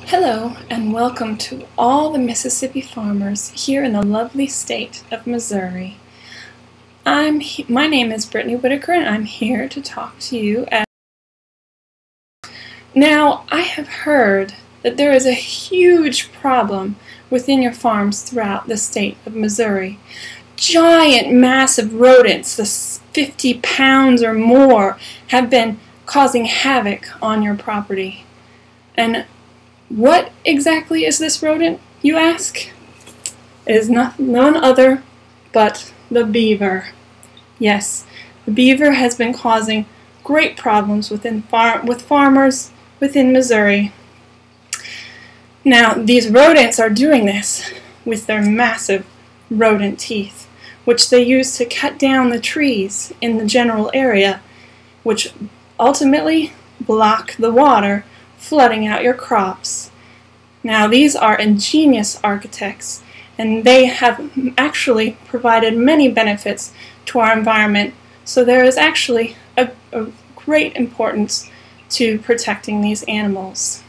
Hello and welcome to all the Mississippi farmers here in the lovely state of Missouri. My name is Brittany Whitaker and I'm here to talk to you. Now, I have heard that there is a huge problem within your farms throughout the state of Missouri. Giant, massive rodents, the 50 pounds or more, have been causing havoc on your property. And what exactly is this rodent, you ask? It is none other but the beaver. Yes, the beaver has been causing great problems with farmers within Missouri. Now, these rodents are doing this with their massive rodent teeth, which they use to cut down the trees in the general area, which ultimately block the water flooding out your crops. Now, these are ingenious architects, and they have actually provided many benefits to our environment, so there is actually a great importance to protecting these animals.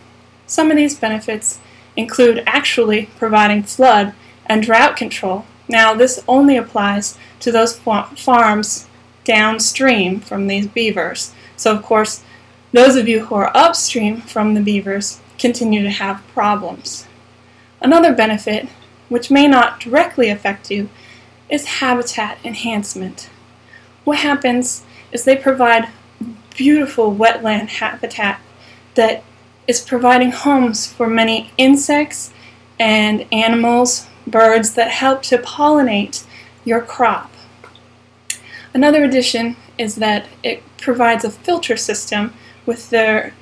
Some of these benefits include actually providing flood and drought control. Now, this only applies to those farms downstream from these beavers. So, of course, those of you who are upstream from the beavers continue to have problems. Another benefit, which may not directly affect you, is habitat enhancement. What happens is they provide beautiful wetland habitat that is providing homes for many insects and animals, birds that help to pollinate your crop. Another addition is that it provides a filter system with their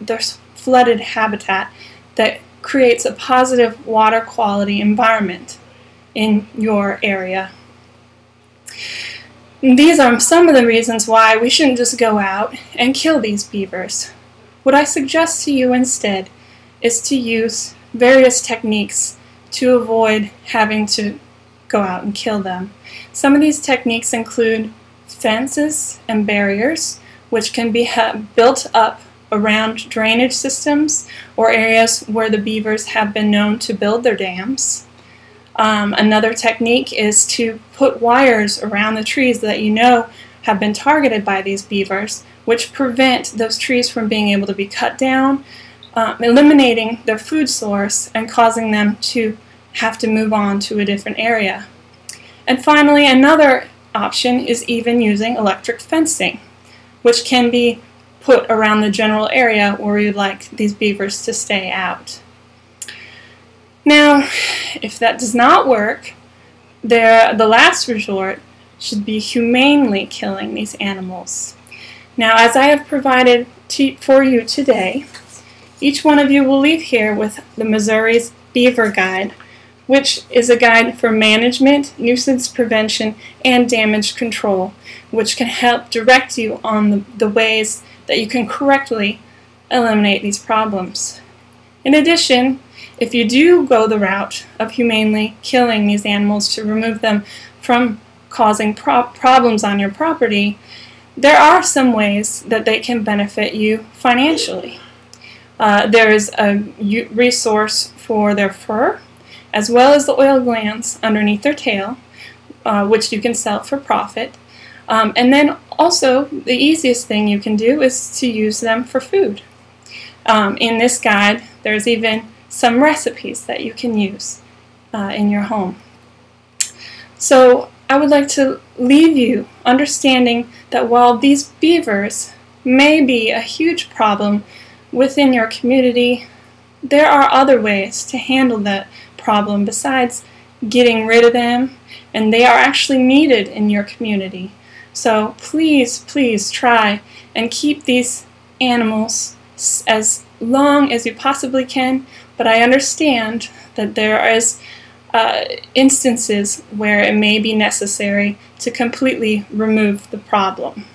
flooded habitat that creates a positive water quality environment in your area. These are some of the reasons why we shouldn't just go out and kill these beavers. What I suggest to you instead is to use various techniques to avoid having to go out and kill them. Some of these techniques include fences and barriers, which can be built up around drainage systems or areas where the beavers have been known to build their dams. Another technique is to put wires around the trees that you know have been targeted by these beavers, which prevent those trees from being able to be cut down, eliminating their food source and causing them to have to move on to a different area. And finally, another option is even using electric fencing, which can be put around the general area where you'd like these beavers to stay out. Now, if that does not work, the last resort should be humanely killing these animals. Now, as I have provided for you today, each one of you will leave here with the Missouri's Beaver Guide, which is a guide for management, nuisance prevention, and damage control, which can help direct you on the ways that you can correctly eliminate these problems. In addition, if you do go the route of humanely killing these animals to remove them from causing problems on your property, there are some ways that they can benefit you financially. There is a resource for their fur, as well as the oil glands underneath their tail, which you can sell for profit. And then also, the easiest thing you can do is to use them for food. In this guide, there's even some recipes that you can use in your home. So I would like to leave you understanding that while these beavers may be a huge problem within your community, there are other ways to handle that problem besides getting rid of them, and they are actually needed in your community. So please, please try and keep these animals as long as you possibly can, but I understand that there is instances where it may be necessary to completely remove the problem.